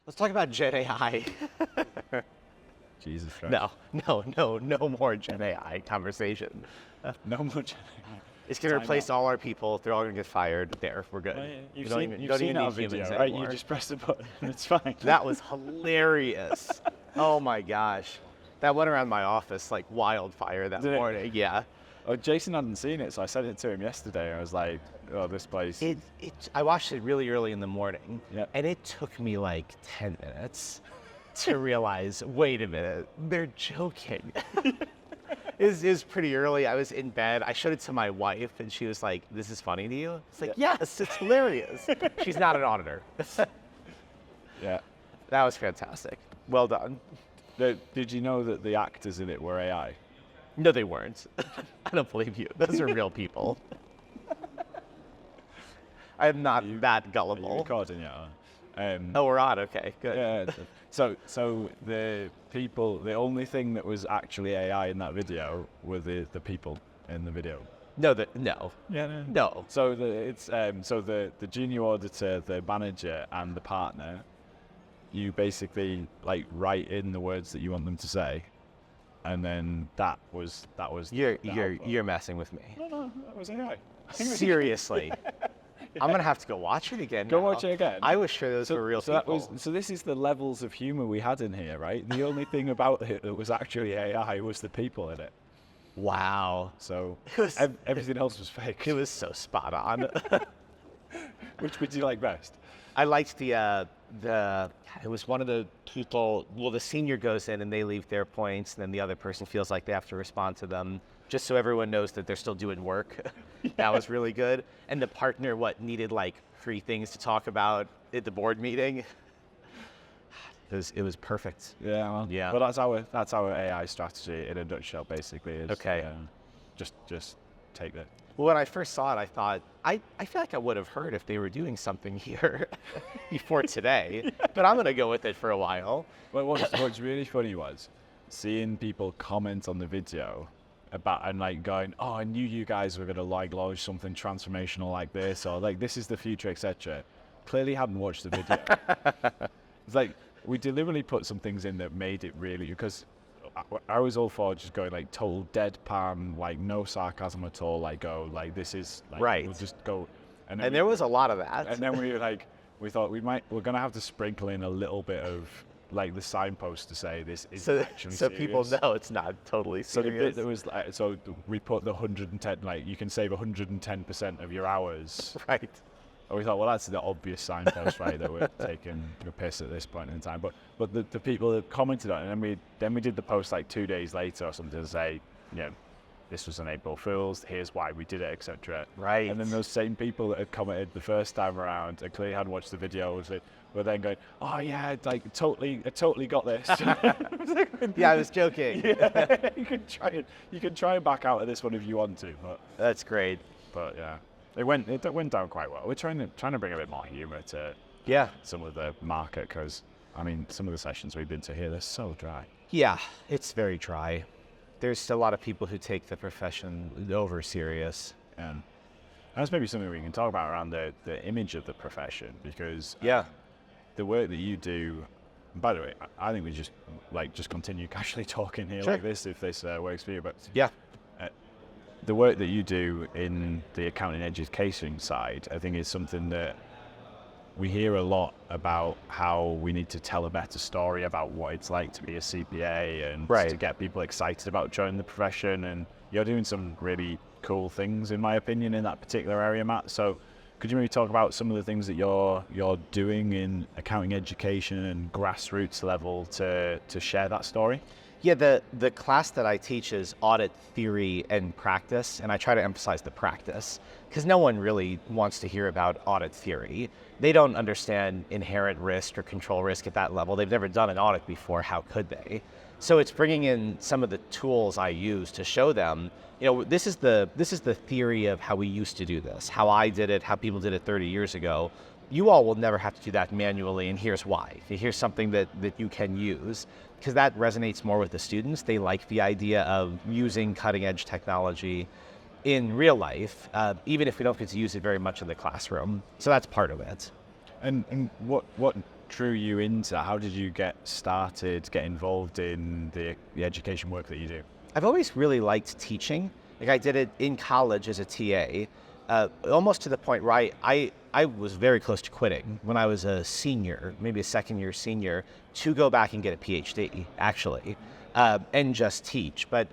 Let's talk about Gen AI. Jesus Christ. No more Gen AI conversation. No much. It's going to replace all our people. They're all going to get fired. There, we're good. You've don't seen, even, you've don't seen even our need video, humans right? anymore. You just press the button and it's fine. That was hilarious. Oh my gosh. That went around my office like wildfire that Did it? morning. Yeah. Oh, Jason hadn't seen it, so I sent it to him yesterday. I was like, oh, this place. I watched it really early in the morning, Yep. and it took me like 10 minutes to realize, wait a minute, they're joking. It was pretty early. I was in bed. I showed it to my wife, and she was like, this is funny to you? It's like, yes, it's hilarious. She's not an auditor. Yeah. That was fantastic. Well done. Did you know that the actors in it were AI? No, they weren't. I don't believe you. Those are real people. I am not that Are you gullible. recording yet? Oh, we're on. Okay, good. Yeah. So the people, the only thing that was actually AI in that video were the people in the video. No. Yeah. No. So the junior auditor, the manager, and the partner, you basically like write in the words that you want them to say, and then that was. You're messing with me. No, that was AI. Seriously. I'm gonna have to go watch it again. Go now. watch it again. I was sure those were real people. So this is the levels of humor we had in here, right? The only thing about it that was actually AI was the people in it. Wow. So was- everything else was fake. It was so spot on. Which would you like best? I liked it was one of the people, well, the senior goes in and they leave their points, and then the other person feels like they have to respond to them, just so everyone knows that they're still doing work. That was really good. And the partner, needed like 3 things to talk about at the board meeting. It was perfect. Yeah, well, Yeah. Well, that's our AI strategy in a nutshell, basically. Is, Okay. Just take that. Well, when I first saw it, I thought, I feel like I would have heard if they were doing something here before today, but I'm going to go with it for a while. Well, what's really funny was seeing people comment on the video about and like going, oh, I knew you guys were going to like launch something transformational like this, or like this is the future, etc. Clearly hadn't watched the video. It's like we deliberately put some things in that made it really, because I was all for just going like total deadpan, like no sarcasm at all, like go like this is like, Right. We'll just go. And there was a lot of that. And then we thought we're gonna have to sprinkle in a little bit of like the signpost to say this is actually so serious. people know it's not totally So the serious. bit that was like, so we put the 110, like you can save 110% of your hours. Right. And we thought, well, that's the obvious signpost, right, that we're taking a piss at this point in time. But the people that commented on it, and then we did the post like 2 days later or something to say, you know, this was an April Fool's, here's why we did it, etc. Right. And then those same people that had commented the first time around and clearly hadn't watched the video were then going, oh yeah, like I totally got this. Yeah, I was joking. Yeah, you can try and back out of this one if you want to, That's great. but yeah. It went down quite well. We're trying to bring a bit more humour to Yeah. some of the market, because I mean some of the sessions we've been to here, they're so dry. Yeah, it's very dry. There's a lot of people who take the profession over serious. And that's maybe something we can talk about around the image of the profession, because Yeah. the work that you do. By the way, I think we just continue casually talking here Sure. like this if this works for you. But Yeah. the work that you do in the accounting education side, I think is something that we hear a lot about, how we need to tell a better story about what it's like to be a CPA and Right. to get people excited about joining the profession. And you're doing some really cool things, in my opinion, in that particular area, Matt. So could you maybe talk about some of the things that you're doing in accounting education and grassroots level to share that story? Yeah, the class that I teach is audit theory and practice, and I try to emphasize the practice, because no one really wants to hear about audit theory. They don't understand inherent risk or control risk at that level. They've never done an audit before. How could they? So it's bringing in some of the tools I use to show them, you know, this is the theory of how we used to do this, how I did it, how people did it 30 years ago. You all will never have to do that manually, and here's why. Here's something that you can use, because that resonates more with the students. They like the idea of using cutting edge technology in real life, even if we don't get to use it very much in the classroom. So that's part of it. And what drew you into that? How did you get started, get involved in the education work that you do? I've always really liked teaching. Like I did it in college as a TA, almost to the point where I was very close to quitting when I was a senior, maybe a second year senior, to go back and get a PhD, actually, and just teach. But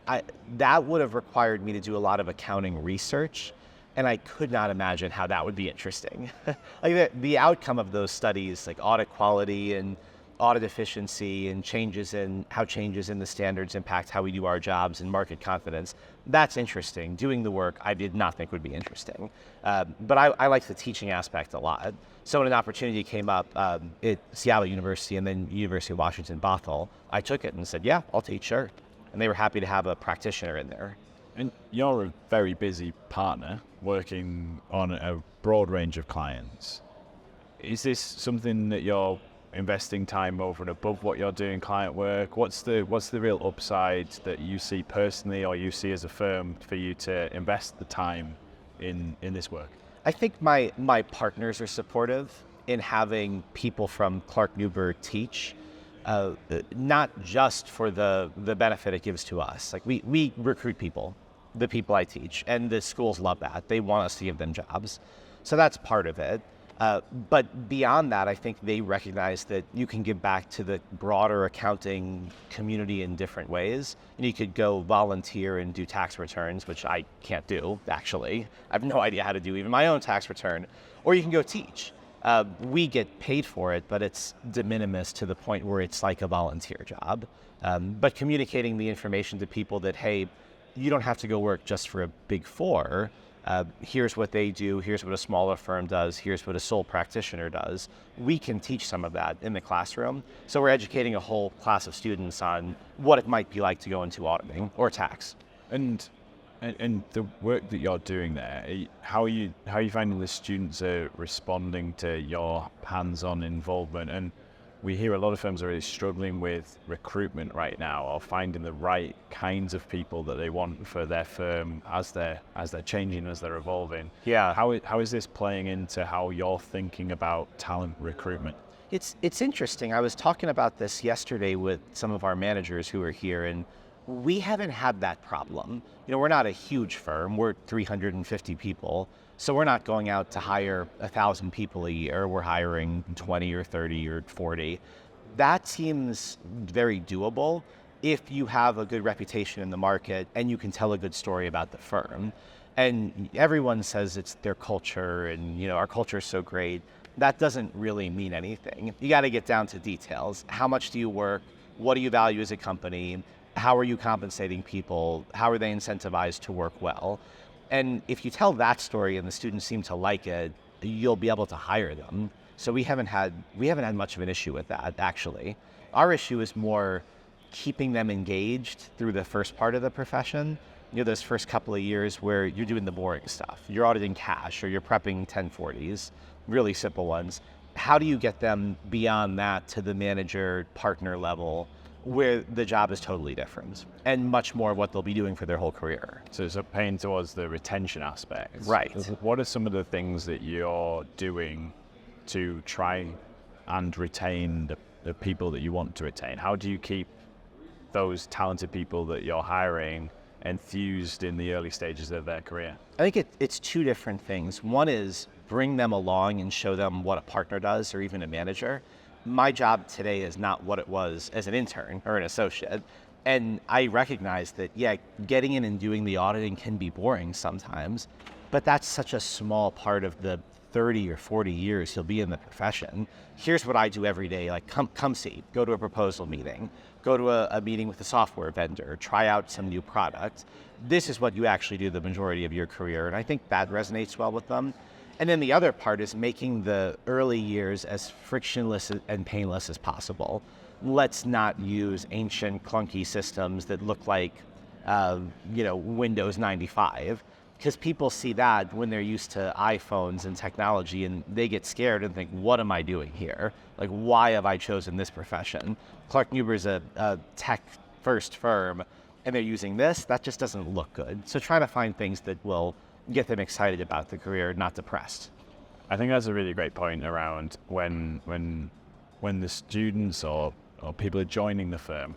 that would have required me to do a lot of accounting research, and I could not imagine how that would be interesting. Like the outcome of those studies, like audit quality and audit efficiency and changes in the standards impact how we do our jobs and market confidence, that's interesting. Doing the work I did not think would be interesting. But I like the teaching aspect a lot. So when an opportunity came up at Seattle University and then University of Washington Bothell, I took it and said, yeah, I'll teach, sure. And they were happy to have a practitioner in there. And you're a very busy partner working on a broad range of clients. Is this something that you're investing time over and above what you're doing client work? What's the real upside that you see personally or you see as a firm for you to invest the time in this work? I think my partners are supportive in having people from Clark Nuber teach, not just for the benefit it gives to us. Like we recruit people, the people I teach, and the schools love that. They want us to give them jobs. So that's part of it. But beyond that, I think they recognize that you can give back to the broader accounting community in different ways. And you could go volunteer and do tax returns, which I can't do, actually. I have no idea how to do even my own tax return. Or you can go teach. We get paid for it, but it's de minimis to the point where it's like a volunteer job. But communicating the information to people that, hey, you don't have to go work just for a big four. Here's what they do, here's what a smaller firm does, here's what a sole practitioner does. We can teach some of that in the classroom. So we're educating a whole class of students on what it might be like to go into auditing or tax. And the work that you're doing there, how are you finding the students are responding to your hands-on involvement? And we hear a lot of firms are really struggling with recruitment right now, or finding the right kinds of people that they want for their firm as they're changing, as they're evolving. Yeah. How is this playing into how you're thinking about talent recruitment? It's interesting. I was talking about this yesterday with some of our managers who are here, and we haven't had that problem. You know, we're not a huge firm. We're 350 people. So we're not going out to hire 1,000 people a year. We're hiring 20 or 30 or 40. That seems very doable if you have a good reputation in the market and you can tell a good story about the firm. And everyone says it's their culture and, you know, our culture is so great. That doesn't really mean anything. You got to get down to details. How much do you work? What do you value as a company? How are you compensating people? How are they incentivized to work well? And if you tell that story and the students seem to like it, you'll be able to hire them. So we haven't had much of an issue with that, actually. Our issue is more keeping them engaged through the first part of the profession. You know, those first couple of years where you're doing the boring stuff. You're auditing cash or you're prepping 1040s, really simple ones. How do you get them beyond that to the manager partner level, where the job is totally different and much more of what they'll be doing for their whole career? So it's paying towards the retention aspect. Right. What are some of the things that you're doing to try and retain the people that you want to retain? How do you keep those talented people that you're hiring enthused in the early stages of their career? I think it's two different things. One is bring them along and show them what a partner does or even a manager. My job today is not what it was as an intern or an associate. And I recognize that, yeah, getting in and doing the auditing can be boring sometimes, but that's such a small part of the 30 or 40 years you'll be in the profession. Here's what I do every day, like come see, go to a proposal meeting, go to a meeting with a software vendor, try out some new product. This is what you actually do the majority of your career, and I think that resonates well with them. And then the other part is making the early years as frictionless and painless as possible. Let's not use ancient, clunky systems that look like, Windows 95, because people see that when they're used to iPhones and technology, and they get scared and think, what am I doing here? Like, why have I chosen this profession? Clark Nuber is a tech-first firm, and they're using this. That just doesn't look good. So trying to find things that will get them excited about the career, not depressed. I think that's a really great point around when when the students or people are joining the firm,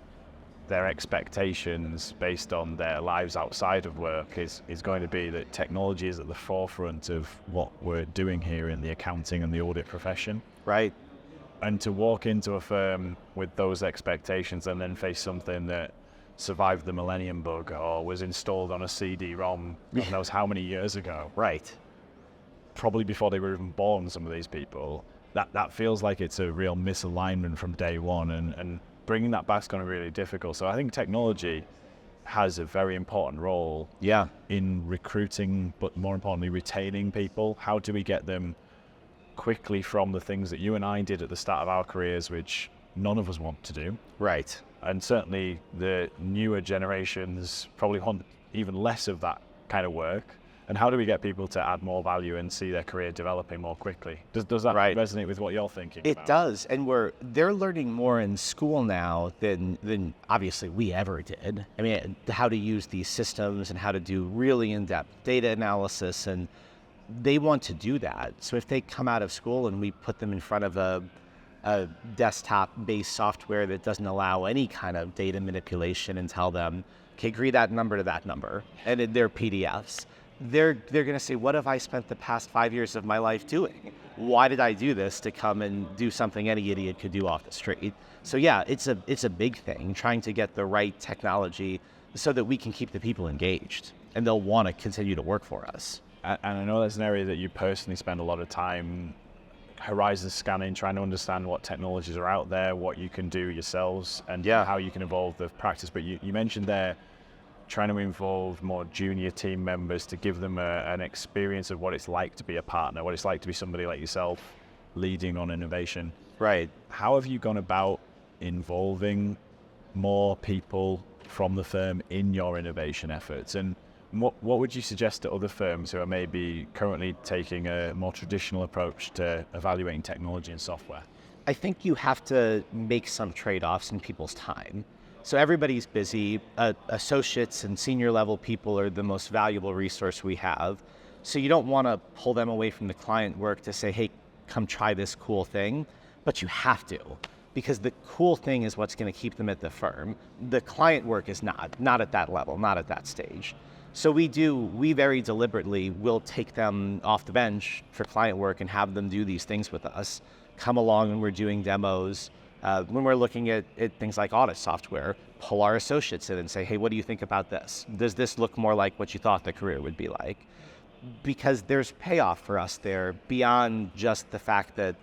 their expectations based on their lives outside of work is going to be that technology is at the forefront of what we're doing here in the accounting and the audit profession. Right. And to walk into a firm with those expectations and then face something that survived the Millennium Bug or was installed on a CD-ROM God knows how many years ago. Right. Probably before they were even born, some of these people. That feels like it's a real misalignment from day one, and bringing that back is going to be really difficult. So I think technology has a very important role in recruiting, but more importantly, retaining people. How do we get them quickly from the things that you and I did at the start of our careers, which none of us want to do? Right. And certainly the newer generations probably want even less of that kind of work. And how do we get people to add more value and see their career developing more quickly? Does that resonate with what you're thinking It about? does, and they're learning more in school now than obviously we ever did. I mean, how to use these systems and how to do really in-depth data analysis, and they want to do that. So if they come out of school and we put them in front of a desktop-based software that doesn't allow any kind of data manipulation and tell them, okay, agree that number to that number, and in their PDFs, they're going to say, what have I spent the past 5 years of my life doing? Why did I do this to come and do something any idiot could do off the street? So yeah, it's a big thing, trying to get the right technology so that we can keep the people engaged and they'll want to continue to work for us. And I know that's an area that you personally spend a lot of time horizon scanning, trying to understand what technologies are out there, what you can do yourselves, and how you can evolve the practice. But you mentioned there trying to involve more junior team members to give them an experience of what it's like to be a partner, what it's like to be somebody like yourself leading on innovation. Right. How have you gone about involving more people from the firm in your innovation efforts? And what would you suggest to other firms who are maybe currently taking a more traditional approach to evaluating technology and software? I think you have to make some trade-offs in people's time. So everybody's busy. Associates and senior level people are the most valuable resource we have. So you don't want to pull them away from the client work to say, hey, come try this cool thing, but you have to, because the cool thing is what's going to keep them at the firm. The client work is not at that level, not at that stage. So we very deliberately will take them off the bench for client work and have them do these things with us. Come along when we're doing demos. When we're looking at things like audit software, pull our associates in and say, hey, what do you think about this? Does this look more like what you thought the career would be like? Because there's payoff for us there beyond just the fact that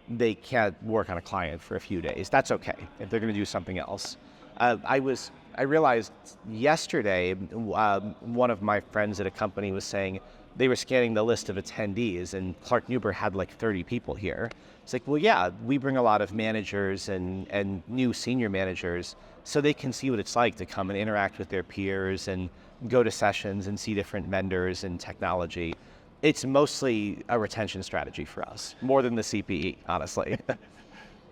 they can't work on a client for a few days. That's okay if they're going to do something else. I realized yesterday, one of my friends at a company was saying they were scanning the list of attendees, and Clark Nuber had like 30 people here. It's like, well, yeah, we bring a lot of managers and new senior managers so they can see what it's like to come and interact with their peers and go to sessions and see different vendors and technology. It's mostly a retention strategy for us, more than the CPE, honestly.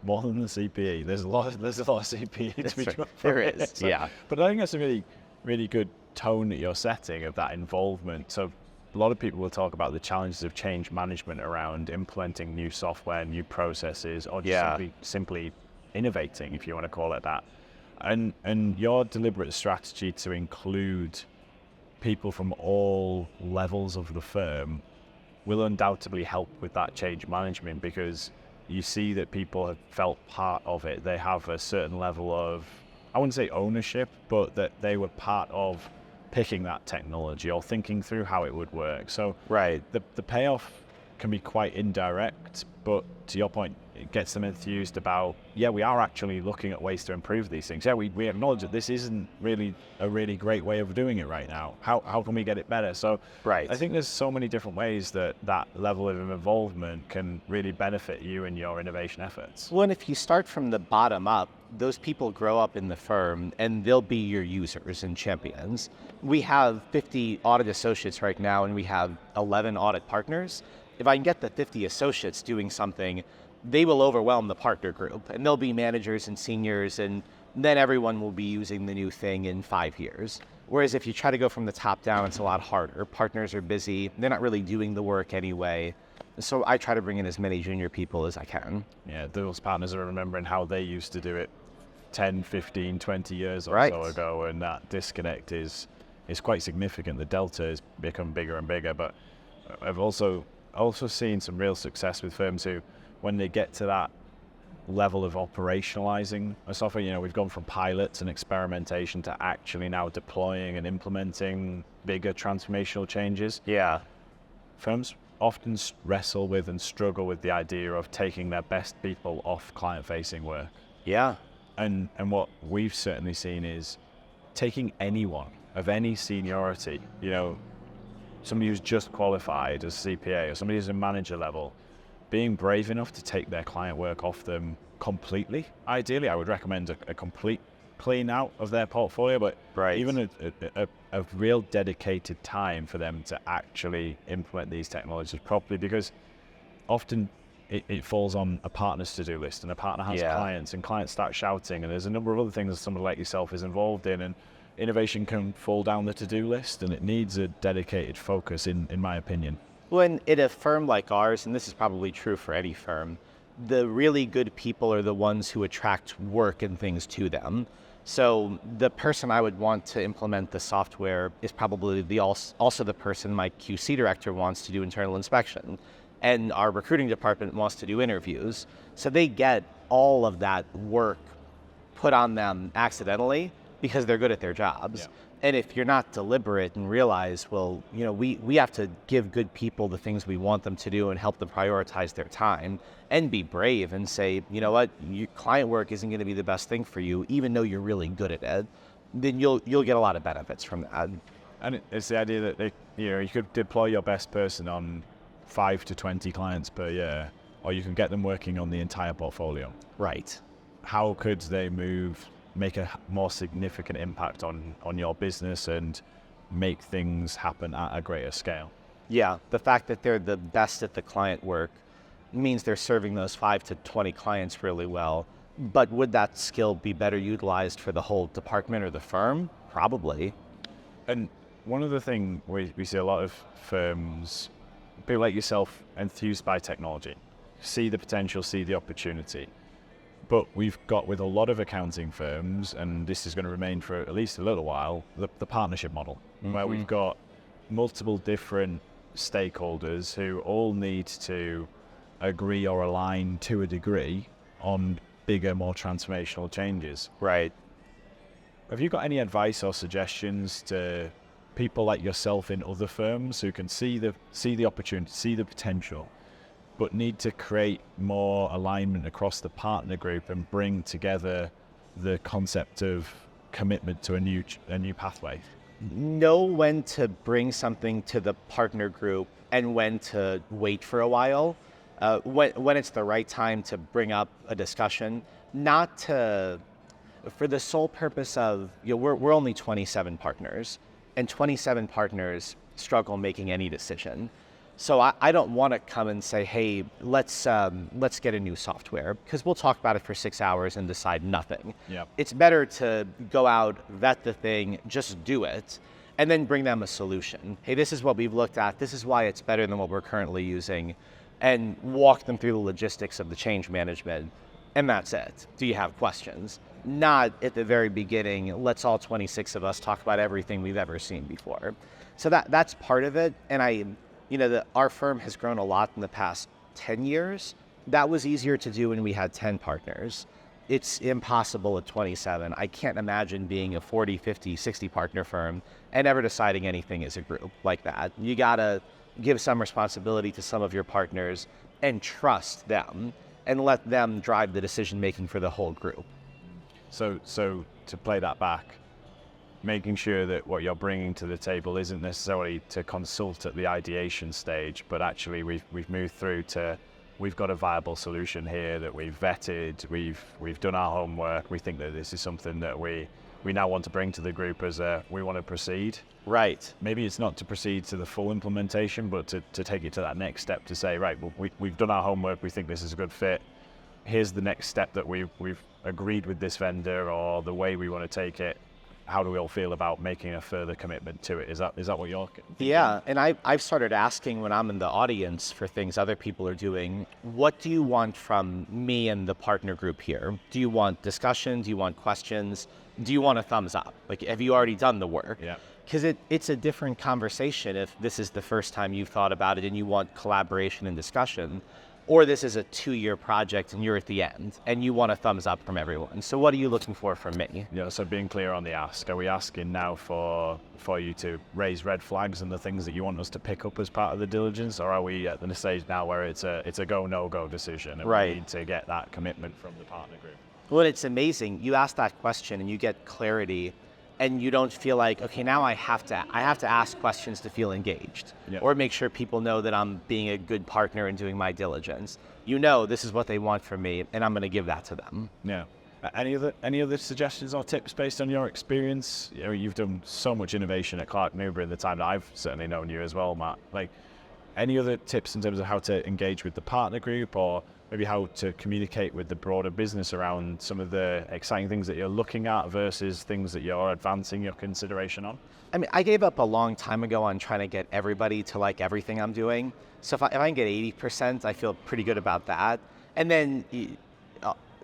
More than the CPE. There's a lot of CPE to be right. There is, so, yeah. But I think that's a really, really good tone that you're setting of that involvement. So a lot of people will talk about the challenges of change management around implementing new software, new processes, or just simply innovating, if you want to call it that. And your deliberate strategy to include people from all levels of the firm will undoubtedly help with that change management, because you see that people have felt part of it. They have a certain level of, I wouldn't say ownership, but that they were part of picking that technology or thinking through how it would work. So the payoff can be quite indirect, but to your point, it gets them enthused about, we are actually looking at ways to improve these things. We acknowledge that this isn't really a really great way of doing it right now. How can we get it better? So I think there's so many different ways that level of involvement can really benefit you and your innovation efforts. Well, and if you start from the bottom up, those people grow up in the firm and they'll be your users and champions. We have 50 audit associates right now, and we have 11 audit partners. If I can get the 50 associates doing something, they will overwhelm the partner group, and they'll be managers and seniors, and then everyone will be using the new thing in 5 years. Whereas if you try to go from the top down, it's a lot harder. Partners are busy. They're not really doing the work anyway. So I try to bring in as many junior people as I can. Yeah, those partners are remembering how they used to do it 10, 15, 20 years or Right. so ago, and that disconnect is quite significant. The delta has become bigger and bigger, but I've also seen some real success with firms who, when they get to that level of operationalizing a software, you know, we've gone from pilots and experimentation to actually now deploying and implementing bigger transformational changes. Yeah. Firms often wrestle with and struggle with the idea of taking their best people off client-facing work. Yeah. And what we've certainly seen is taking anyone of any seniority, you know, somebody who's just qualified as CPA or somebody who's a manager level, being brave enough to take their client work off them completely. Ideally, I would recommend a complete clean out of their portfolio, but Right. even a real dedicated time for them to actually implement these technologies properly, because often it falls on a partner's to-do list, and a partner has clients, and clients start shouting, and there's a number of other things that somebody like yourself is involved in, and innovation can fall down the to-do list, and it needs a dedicated focus, in my opinion. When in a firm like ours, and this is probably true for any firm, the really good people are the ones who attract work and things to them. So the person I would want to implement the software is probably also the person my QC director wants to do internal inspection, and our recruiting department wants to do interviews. So they get all of that work put on them accidentally because they're good at their jobs. Yeah. And if you're not deliberate and realize, well, you know, we have to give good people the things we want them to do and help them prioritize their time, and be brave and say, you know what, your client work isn't going to be the best thing for you, even though you're really good at it, then you'll get a lot of benefits from that. And it's the idea that you could deploy your best person on 5 to 20 clients per year, or you can get them working on the entire portfolio. Right. How could they make a more significant impact on your business and make things happen at a greater scale? Yeah, the fact that they're the best at the client work means they're serving those 5 to 20 clients really well. But would that skill be better utilized for the whole department or the firm? Probably. And one other thing we see a lot of firms, people like yourself, enthused by technology, see the potential, see the opportunity. But we've got, with a lot of accounting firms, and this is going to remain for at least a little while, the partnership model, where we've got multiple different stakeholders who all need to agree or align to a degree on bigger, more transformational changes. Right. Have you got any advice or suggestions to people like yourself in other firms who can see the opportunity, see the potential, but need to create more alignment across the partner group and bring together the concept of commitment to a new pathway? Know when to bring something to the partner group and when to wait for a while. When it's the right time to bring up a discussion, not for the sole purpose of, we're only 27 partners, and 27 partners struggle making any decision. So I don't want to come and say, hey, let's get a new software, because we'll talk about it for 6 hours and decide nothing. Yep. It's better to go out, vet the thing, just do it, and then bring them a solution. Hey, this is what we've looked at. This is why it's better than what we're currently using, and walk them through the logistics of the change management. And that's it. Do you have questions? Not at the very beginning, let's all 26 of us talk about everything we've ever seen before. So that's part of it. And our firm has grown a lot in the past 10 years. That was easier to do when we had 10 partners. It's impossible at 27. I can't imagine being a 40, 50, 60 partner firm and ever deciding anything as a group like that. You gotta give some responsibility to some of your partners and trust them and let them drive the decision making for the whole group. So to play that back, making sure that what you're bringing to the table isn't necessarily to consult at the ideation stage, but actually we've moved through to, we've got a viable solution here that we've vetted, we've done our homework, we think that this is something that we now want to bring to the group as we want to proceed. Right. Maybe it's not to proceed to the full implementation, but to take it to that next step, to say, right, well, we've done our homework, we think this is a good fit. Here's the next step that we've agreed with this vendor, or the way we want to take it. how do we all feel about making a further commitment to it? Is that what you're thinking? Yeah, and I've started asking when I'm in the audience for things other people are doing, what do you want from me and the partner group here? Do you want discussion? Do you want questions? Do you want a thumbs up? Like, have you already done the work? Yeah. Because it's a different conversation if this is the first time you've thought about it and you want collaboration and discussion, or this is a 2-year project and you're at the end and you want a thumbs up from everyone. So what are you looking for from me? Yeah, so being clear on the ask, are we asking now for you to raise red flags and the things that you want us to pick up as part of the diligence, or are we at the stage now where it's a go, no-go decision and Right. we need to get that commitment from the partner group? Well, it's amazing. You ask that question and you get clarity and you don't feel like, okay, now I have to ask questions to feel engaged, Yeah. or make sure people know that I'm being a good partner and doing my diligence. You know, this is what they want from me and I'm going to give that to them. Yeah. Any other suggestions or tips based on your experience? You know, you've done so much innovation at Clark Nuber in the time that I've certainly known you as well, Matt. Like, any other tips in terms of how to engage with the partner group, or maybe how to communicate with the broader business around some of the exciting things that you're looking at versus things that you're advancing your consideration on? I mean, I gave up a long time ago on trying to get everybody to like everything I'm doing. So if I can get 80%, I feel pretty good about that. And then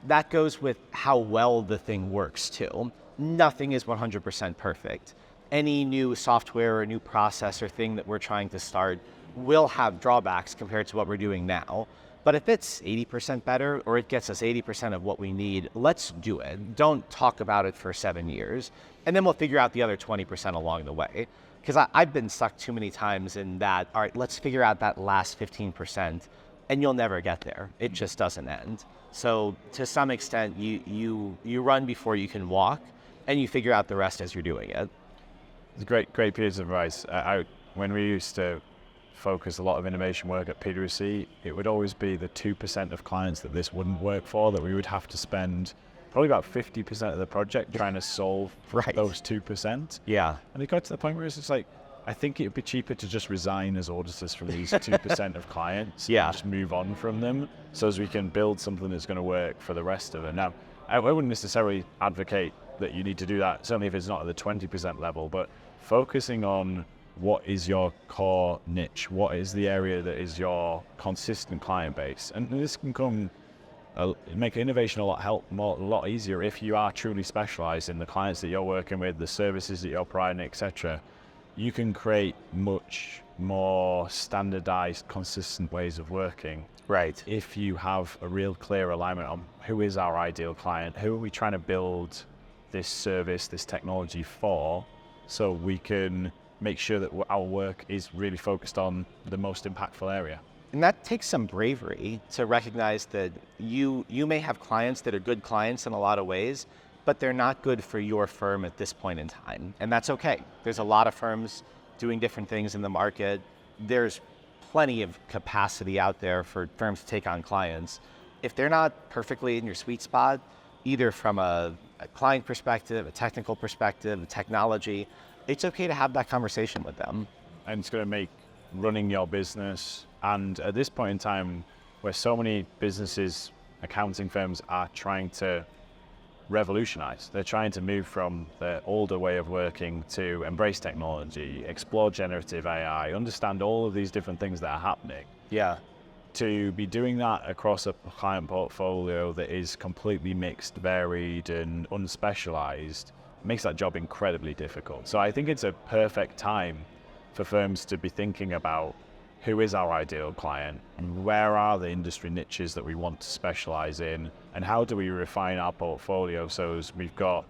that goes with how well the thing works too. Nothing is 100% perfect. Any new software or new process or thing that we're trying to start will have drawbacks compared to what we're doing now. But if it's 80% better, or it gets us 80% of what we need, let's do it. Don't talk about it for 7 years. And then we'll figure out the other 20% along the way. Because I've been stuck too many times in that, all right, let's figure out that last 15%, and you'll never get there. It just doesn't end. So to some extent, you run before you can walk, and you figure out the rest as you're doing it. It's a great piece of advice. When we used to focus a lot of innovation work at PwC, it would always be the 2% of clients that this wouldn't work for, that we would have to spend probably about 50% of the project trying to solve Right. those 2%. Yeah. And it got to the point where it's just like, I think it would be cheaper to just resign as auditors from these 2% of clients. Yeah. And just move on from them, so as we can build something that's going to work for the rest of them. Now, I wouldn't necessarily advocate that you need to do that, certainly if it's not at the 20% level, but focusing on what is your core niche, what is the area that is your consistent client base. And this can make innovation a lot easier if you are truly specialized in the clients that you're working with, the services that you're providing, etc. You can create much more standardized, consistent ways of working. Right. If you have a real clear alignment on who is our ideal client, who are we trying to build this service, this technology for, so we can make sure that our work is really focused on the most impactful area. And that takes some bravery to recognize that you may have clients that are good clients in a lot of ways, but they're not good for your firm at this point in time. And that's okay. There's a lot of firms doing different things in the market. There's plenty of capacity out there for firms to take on clients. If they're not perfectly in your sweet spot, either from a client perspective, a technical perspective, a technology, it's okay to have that conversation with them. And it's going to make running your business, and at this point in time where so many businesses, accounting firms are trying to revolutionize. They're trying to move from the older way of working to embrace technology, explore generative AI, understand all of these different things that are happening. Yeah. To be doing that across a client portfolio that is completely mixed, varied, and unspecialized makes that job incredibly difficult. So I think it's a perfect time for firms to be thinking about who is our ideal client, and where are the industry niches that we want to specialize in, and how do we refine our portfolio so as we've got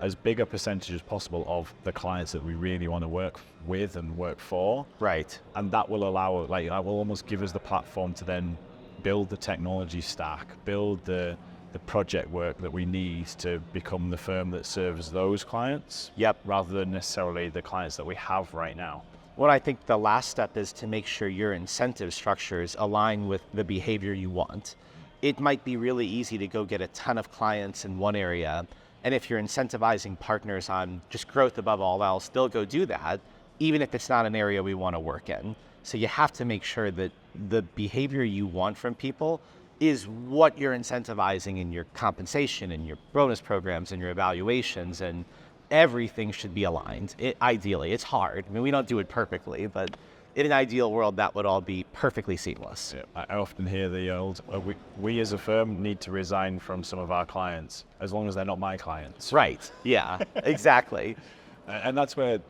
as big a percentage as possible of the clients that we really want to work with and work for. Right. And that will allow, that will almost give us the platform to then build the technology stack, build the project work that we need to become the firm that serves those clients. Yep. Rather than necessarily the clients that we have right now. What I think the last step is to make sure your incentive structures align with the behavior you want. It might be really easy to go get a ton of clients in one area, and if you're incentivizing partners on just growth above all else, they'll go do that, even if it's not an area we want to work in. So you have to make sure that the behavior you want from people is what you're incentivizing in your compensation and your bonus programs and your evaluations, and everything should be aligned. Ideally, it's hard. I mean, we don't do it perfectly, but in an ideal world, that would all be perfectly seamless. Yeah, I often hear the old, we as a firm need to resign from some of our clients, as long as they're not my clients. Right. Yeah, exactly. And that's where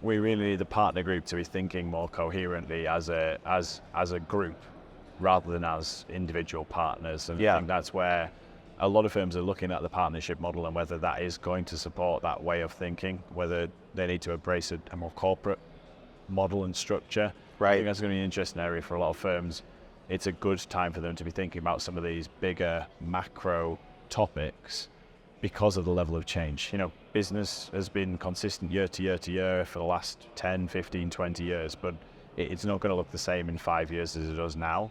we really need the partner group to be thinking more coherently as a group, rather than as individual partners. And I think that's where a lot of firms are looking at the partnership model and whether that is going to support that way of thinking, whether they need to embrace a more corporate model and structure. Right. I think that's going to be an interesting area for a lot of firms. It's a good time for them to be thinking about some of these bigger macro topics because of the level of change. You know, business has been consistent year to year to year for the last 10, 15, 20 years, but it's not going to look the same in 5 years as it does now.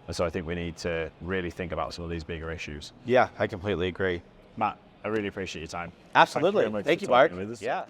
And so I think we need to really think about some of these bigger issues. Yeah, I completely agree. Matt, I really appreciate your time. Absolutely. Thank you very much Thank for you, Mark. talking with us. Yeah.